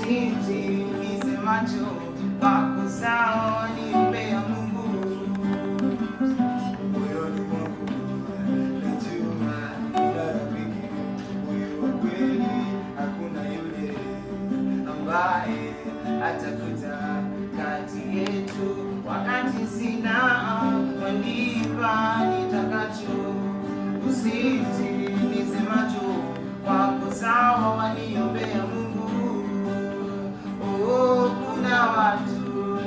usiti nisemacho pako sawa nimpea Mungu. Moyoni mwangu najua ila rafiki huyu wa kweli hakuna yule ambaye atakuja kati yetu. Wakati sina wanipa nitakacho, usiti nisemacho wako sawa waniombea Mungu. Oh, kuna watu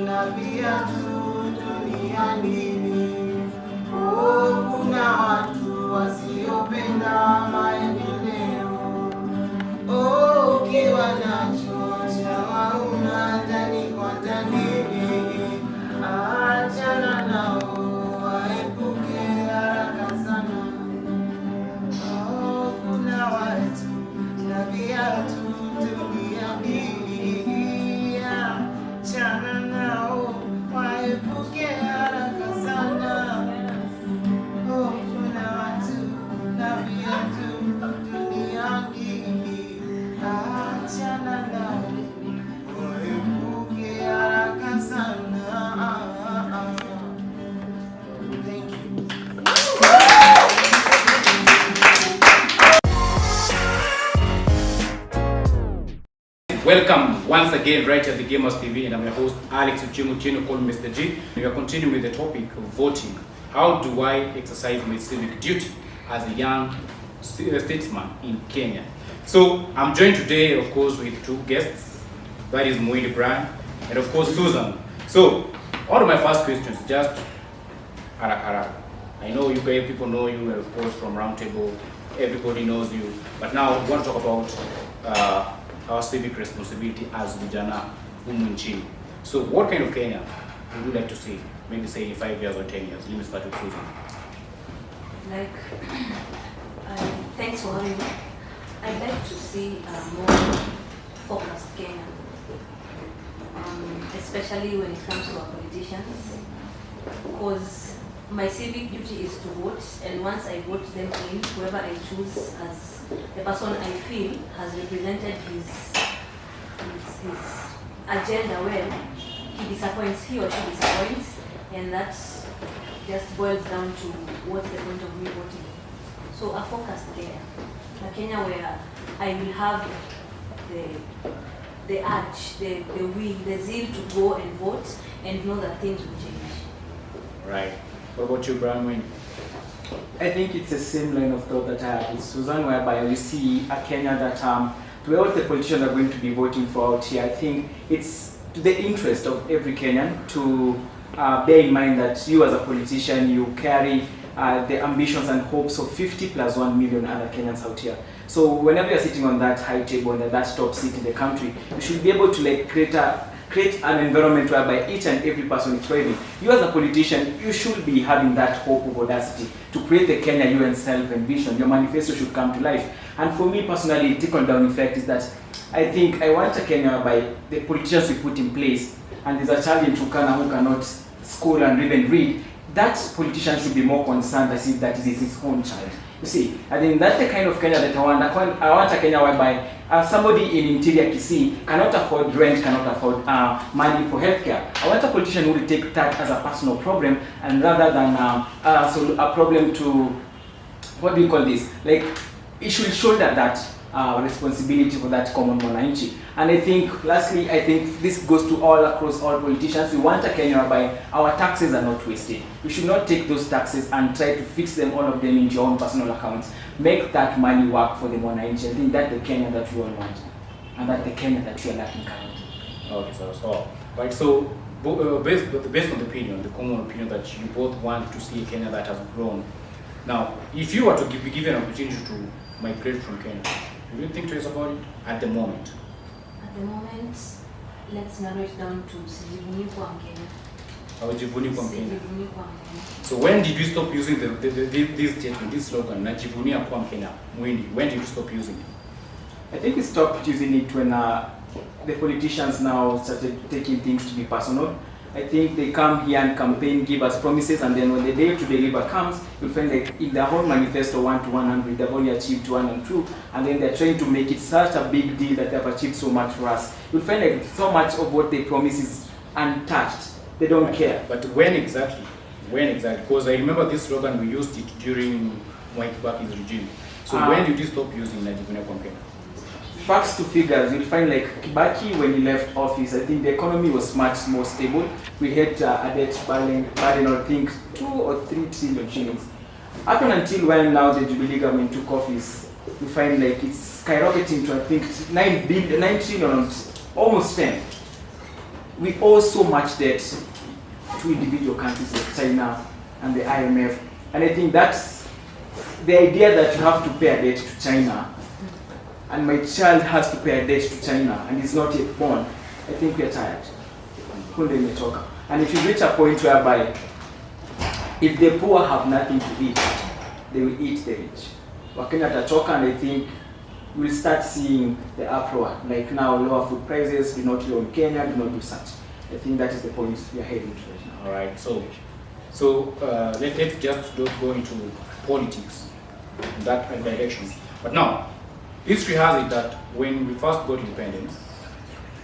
na viatu duniani. Oh, kuna watu wasiopenda maendeleo. Oh, ukiwa nacho chawauna ndani kwa ndani, achana nao waepuke haraka sana. Oh, kuna watu na viatu duniani, achana nao waepuke haraka sana. Oh, kuna watu na viatu duniani, achana nao waepuke haraka sana. Thank you. Welcome once again right at the Gamers TV, and I'm your host Alex Otieno, called Mr. G. We are continuing with the topic of voting. How do I exercise my civic duty as a young statesman in Kenya? So I'm joined today, of course, with two guests. That is Muindi and of course Susan. So all of my first questions, just haraka. I know you guys, people know you, of course, from Roundtable. Everybody knows you. But now we want to talk about our civic responsibility as vijana humu nchini. So what kind of Kenya would you like to see? Maybe say in 5 years or 10 years. Let me start with Susan. Thanks for having me. I'd like to see a more focused Kenya, especially when it comes to our politicians, because my civic duty is to vote, and once I vote them in, whoever I choose as the person I feel has represented his agenda well, he or she disappoints, and that just boils down to what's the point of me voting. So a focused Kenya, a Kenya where I will have the urge, the will, the zeal to go and vote and know that things will change. Right. What about you, Brian? I think it's the same line of thought that I have with Susan, whereby we see a Kenya that to all the politicians are going to be voting for out here. I think it's to the interest of every Kenyan to bear in mind that you as a politician, you carry the ambitions and hopes of 50 plus 1 million other Kenyans out here. So whenever you're sitting on that high table and that top seat in the country, you should be able to create an environment whereby each and every person is thriving. You as a politician, you should be having that hope of audacity to create the Kenya you and self-envision. Your manifesto should come to life. And for me personally, the trickle-down effect is that I think I want a Kenya whereby the politicians we put in place, and there's a child in Turkana who cannot school and even read, that politician should be more concerned as if that is his own child. You see, I think that's the kind of Kenya that I want. I want a Kenya whereby somebody in interior Kisii cannot afford rent, cannot afford money for healthcare. I want a politician who will take that as a personal problem, and rather than a problem to, what do you call this? Like, it should shoulder that responsibility for that common mwananchi. And I think, lastly, I think this goes to all across all politicians. We want a Kenya whereby our taxes are not wasted. We should not take those taxes and try to fix them, all of them, into your own personal accounts. Make that money work for the mwananchi. I think that's the Kenya that we all want, and that's the Kenya that we are lacking currently. Okay, so that's all. Right, so based on the opinion, the common opinion that you both want to see a Kenya that has grown. Now, if you were to be given an opportunity to migrate from Kenya, do you think twice about it at the moment? At the moment, let's narrow it down to sijivuni kwa Mkenya. Hawajivuni kwa Mkenya. Sijivuni kwa Mkenya. So when did you stop using this statement, this slogan, najivunia kwa Mkenya, Muindi? When did you stop using it? I think we stopped using it when the politicians now started taking things to be personal. I think they come here and campaign, give us promises, and then when the day to deliver comes, you'll find like in their whole manifesto 1 to 100, they've only achieved 1 and 2, and then they're trying to make it such a big deal that they've achieved so much for us. You'll find like so much of what they promise is untouched. They don't care. But when exactly? When exactly? Because I remember this slogan, we used it during Muindi's regime. So when did you stop using Najibune campaign? Facts to figures, you'll find like Kibaki, when he left office, I think the economy was much more stable. We had a debt burden of I think 2 or 3 trillion shillings. Up until when now the Jubilee government took office, we find like it's skyrocketing to I think 9 trillion, almost 10. We owe so much debt to individual countries like China and the IMF. And I think that's the idea that you have to pay a debt to China and my child has to pay a debt to China and is not yet born. I think we are tired. And if you reach a point whereby if the poor have nothing to eat, they will eat the rich. Wakenya tachoka, and I think we'll start seeing the uproar. Like now, lower food prices, do not low in Kenya, do not do such. I think that is the point we are heading to right now. All right, so let's just don't go into politics in that direction. But now, history has it that when we first got independence,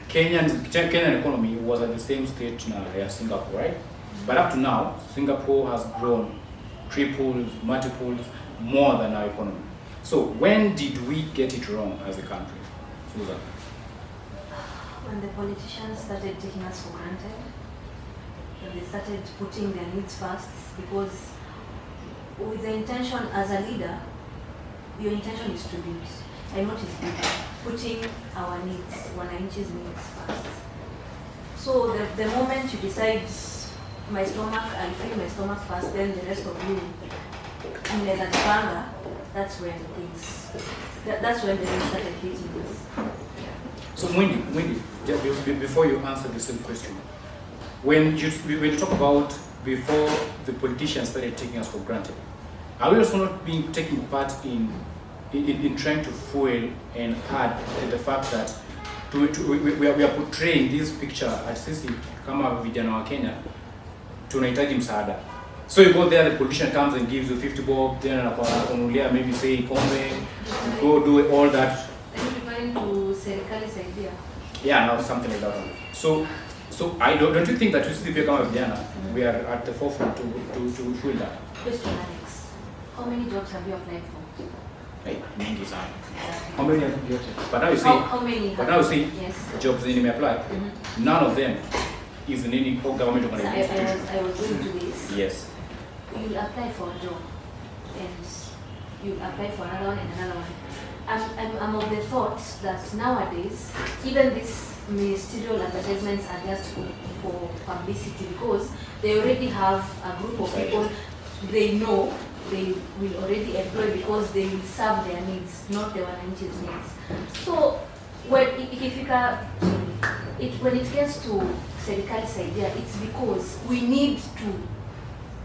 Kenyan economy was at the same stage now as Singapore, right? But up to now, Singapore has grown triples, multiples, more than our economy. So when did we get it wrong as a country, Susan? When the politicians started taking us for granted, when they started putting their needs first, because with the intention as a leader, your intention is to build. I noticed putting our needs, wananchi's needs first. So the moment you decide my stomach, I'll fill my stomach first, then the rest of you, that's when the things started hitting us. So Muindi, before you answer the same question, when you talk about before the politicians started taking us for granted, are we also not being taking part in trying to fuel and add the fact that we are portraying this picture at sisi kama vijana wa Kenya tunahitaji msaada. So you go there, the politician comes and gives you 50 bob, then anakununulia maybe say kombe, you go do all that. Are you referring to serikali's idea? Yeah, no, something like that. So I don't you think that we still kama vijana we are at the forefront to fuel that? Question, Alex. How many jobs have you applied for? Mingi sana. How many have you got? But now you see, how many yes, jobs in me apply. None of them is in any government organization. I was going to this. Yes. You'll apply for a job, and you'll apply for another one and another one. I'm of the thought that nowadays, even these ministerial advertisements are just for publicity, because they already have a group of people they know they will already employ, because they will serve their needs, not the wananchi's needs. So when it gets to serikali's idea, it's because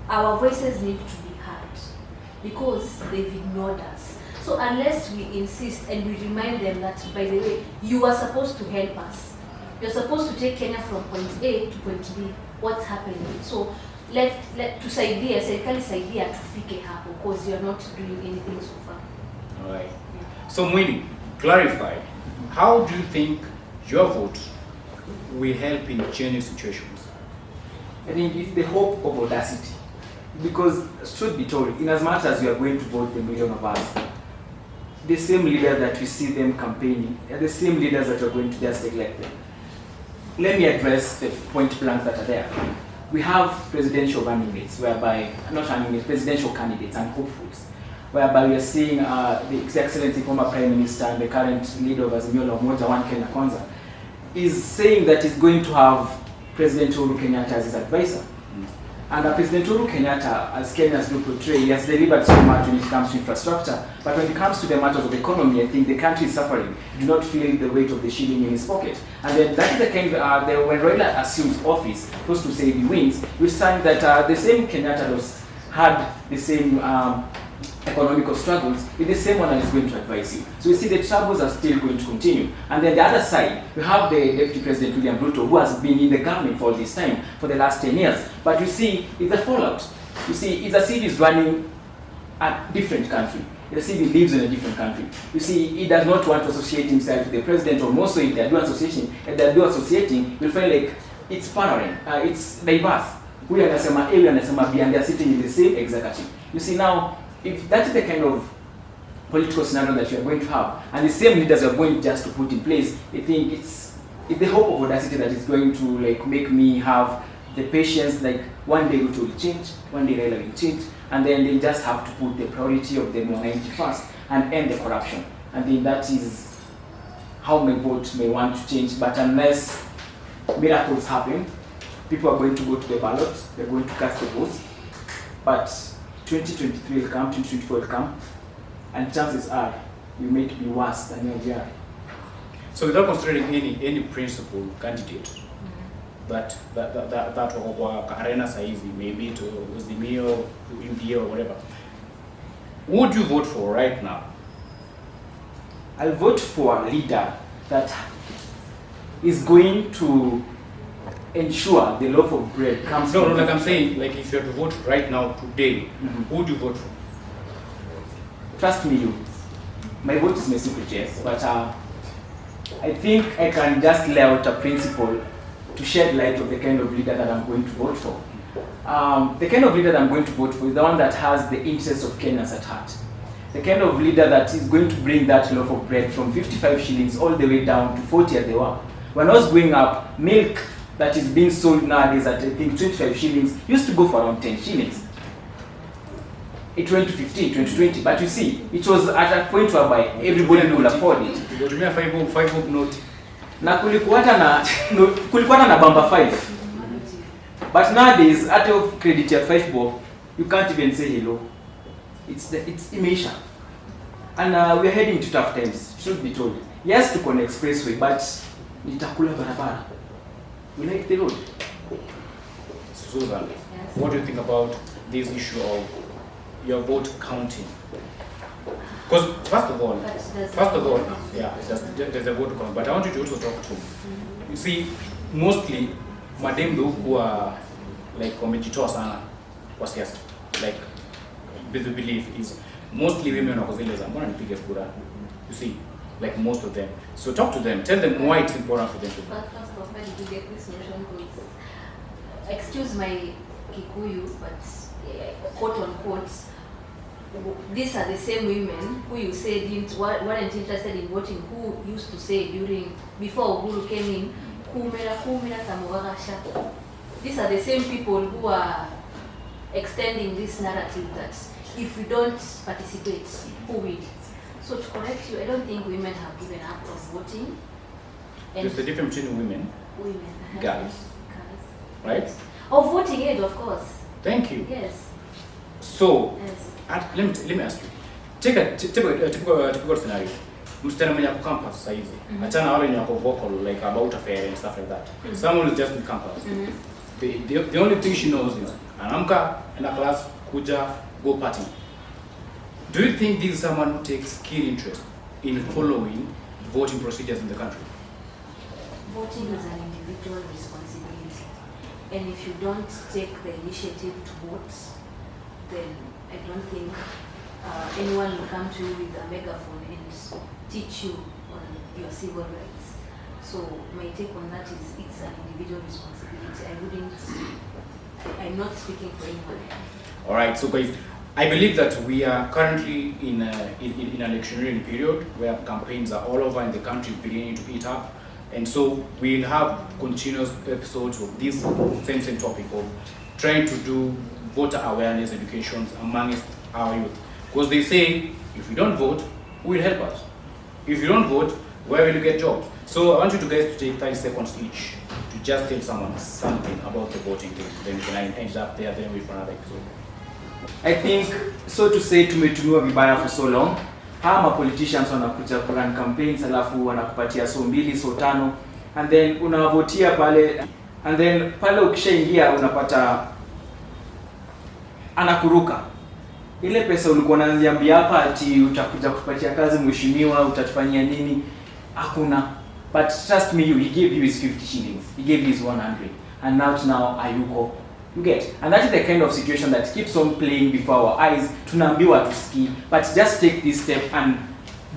our voices need to be heard, because they've ignored us. So unless we insist and we remind them that, by the way, you are supposed to help us, you're supposed to take Kenya from point A to point B, what's happening? So let serikali's idea tufike hapo, because you're not doing anything so far. All right. Yeah. So Muindi, clarify, how do you think your vote will help in changing situations? I think it's the hope of audacity. Because, truth be told, in as much as we are going to vote the million of us, the same leaders that we see them campaigning are the same leaders that are going to just elect them. Let me address the point blanks that are there. We have presidential running mates, presidential candidates and hopefuls, whereby we are seeing His Excellency former Prime Minister and the current leader of Azimio la Umoja, One Kenya Kwanza, is saying that he's going to have President Uhuru Kenyatta as his advisor. And President Uhuru Kenyatta, as Kenyans do portray, he has delivered so much when it comes to infrastructure. But when it comes to the matters of economy, I think the country is suffering. Do not feel the weight of the shilling in his pocket. And then that is the kind of, when Raila assumes office, supposed to say he wins, we find that the same Kenyatta had the same economical struggles, it's the same one that is going to advise you. So you see the troubles are still going to continue. And then the other side, we have the Deputy President William Ruto, who has been in the government for this time, for the last 10 years. But you see, it's a fallout. You see, it's as if he's running a different country. It's as if he lives in a different country. You see, he does not want to associate himself with the president, or more so if they do associating, you'll find like it's panoramic, it's diverse. Huyu anasema A, huyu anasema B, and they are sitting in the same executive. You see now, if that is the kind of political scenario that you are going to have, and the same leaders are going just to put in place, I think it's the hope of audacity that is going to like make me have the patience, like one day Ruto will change, one day Raila will change, and then they just have to put the priority of the monarchy first and end the corruption. And then that is how my vote may want to change. But unless miracles happen, people are going to go to the ballot, they're going to cast the votes. But 2023 will come, 2024 will come, and chances are you may be worse than you are. So without considering any principal candidate that wa arena saizi, maybe to Uzimio, UDA or whatever, who would you vote for right now? I'll vote for a leader that is going to ensure the loaf of bread comes. No, like I'm saying, like if you had to vote right now, today, who would you vote for? Trust me, you. My vote is my secret, yes, but I think I can just lay out a principle to shed light of the kind of leader that I'm going to vote for. The kind of leader that I'm going to vote for is the one that has the interests of Kenyans at heart. The kind of leader that is going to bring that loaf of bread from 55 shillings all the way down to 40 as they were. When I was growing up, milk that is being sold nowadays at I think 25 shillings used to go for around 10 shillings. It went to 15, 2020, but you see, it was at a point whereby everybody could afford it. You got me a 5 note. Na kulikuwa na bamba 5. But nowadays, out of credit ya 5 bob, you can't even say hello. It's imeisha. And we're heading to tough times, should be told. Yes, to connect expressway, but nitakula barabara. You like the road? Susan, what do you think about this issue of your vote counting? Because first of all, yeah, there's a vote count. But I want you to also talk to. You see, mostly madem who are like wamejitoa sana kwa siasa. Like the belief is mostly women wako zile za mbona nipige kura. You see, like most of them. So talk to them. Tell them why it's important for them to vote. First of all, you get this notion because, excuse my Kikuyu, but quote unquote, these are the same women who you say weren't interested in voting, who used to say before Uhuru came in, kumera tamuwagasha. These are the same people who are extending this narrative that if we don't participate, who will? So to correct you, I don't think women have given up on voting. And there's the difference between women, girls, right? Of voting age, of course. Thank you. Yes. So, Yes. Let me ask you. Take a typical scenario. Msichana mwenye ako campus saizi. Achana wale wenye wako vocal like about affair and stuff like that. Someone who's just in campus. The only thing she knows is anamka in a class, kuja, go party. Do you think this is someone who takes keen interest in following voting procedures in the country? Voting is an individual responsibility. And if you don't take the initiative to vote, then I don't think anyone will come to you with a megaphone and teach you on your civil rights. So my take on that is it's an individual responsibility. I'm not speaking for anyone. All right, so guys, I believe that we are currently in an electioneering period where campaigns are all over in the country beginning to heat up. And so we'll have continuous episodes of this same topic of trying to do voter awareness education amongst our youth. Because they say, if you don't vote, who will help us? If you don't vote, where will you get jobs? So I want you guys to take 30 seconds each to just tell someone something about the voting thing. Then we can end up there, then wait for another episode. I think, so to say, tumetumiwa vibaya for so long. Hawa politicians wanakuja kurun campaigns, alafu wanakupatia so 2, so 5, and then unavotia pale, and then pale ukishaingia unapata anakuruka. ile pesa ulikuwa unaniambia hapa ati utakuja kupatia kazi mheshimiwa, utatufanyia nini? Hakuna. But trust me, he gave you his 50 shillings. He gave you his 100. And now ayuko. You get? And that is the kind of situation that keeps on playing before our eyes. Tunaambiwa tusikii. But just take this step and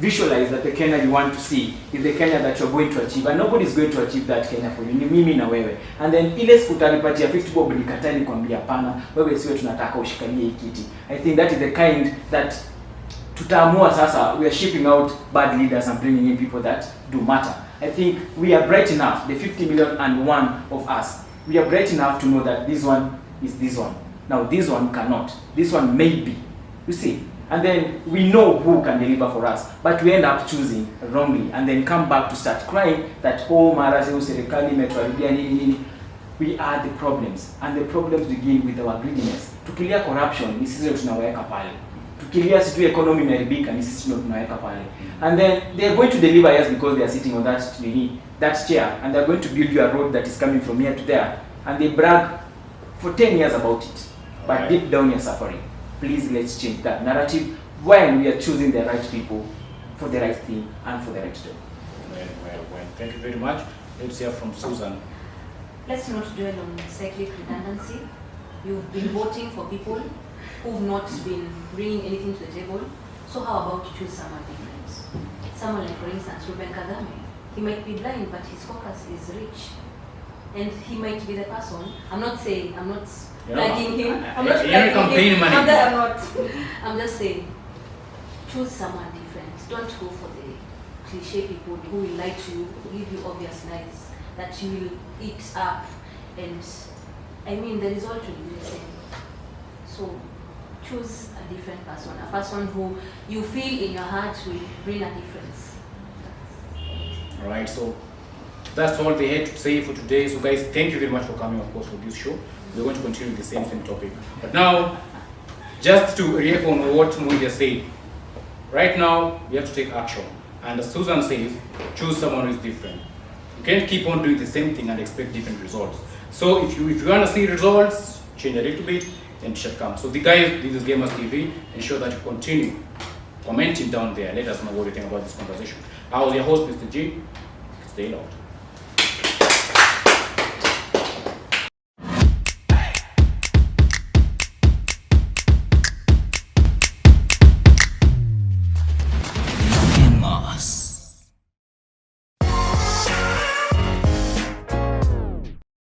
visualize that the Kenya you want to see is the Kenya that you're going to achieve. And nobody is going to achieve that Kenya for you. Ni mimi na wewe. And then ile siku utanipatia 50 bob nikataa nikwambia hapana, wewe siwe tunataka ushikanie hii kiti. I think that is the kind that tutaamua sasa we are shipping out bad leaders and bringing in people that do matter. I think we are bright enough, the 50 million and one of us, we are bright enough to know that this one is this one. Now this one cannot. This one may be. You see? And then we know who can deliver for us. But we end up choosing wrongly and then come back to start crying that, oh, mara sio serikali imetuharibia nini. We are the problems. And the problems begin with our greediness. Tukilia corruption, ni sisi tunaweka pale. Tukilia situ economy imeharibika, ni sisi tunaweka pale. And then they are going to deliver us because they are sitting on that chair, and they are going to build you a road that is coming from here to there. And they brag for 10 years about it. But right. Deep down you're suffering. Please, let's change that narrative when we are choosing the right people for the right thing and for the right job. Well. Thank you very much. Let's hear from Susan. Let's not dwell on cyclic redundancy. You've been voting for people who've not been bringing anything to the table. So how about you choose someone different? Someone like, for instance, Ruben Kagame. He might be blind, but his focus is rich. And he might be the person. I'm not flagging him. I'm just saying, choose someone different. Don't go for the cliche people who will lie to you, give you obvious lies that you will eat up. And I mean, the result will be the same. So choose a different person, a person who you feel in your heart will bring a difference. All right, so that's all they had to say for today. So guys, thank you very much for coming, of course, for this show. We're going to continue with the same topic. But now, just to react on what Muindi said, right now, we have to take action. And as Susan says, choose someone who is different. You can't keep on doing the same thing and expect different results. So if you want to see results, change a little bit, then it should come. So the guys, this is Gamers TV. Ensure that you continue commenting down there. Let us know what you think about this conversation. I was your host, Mr. G. Stay loud.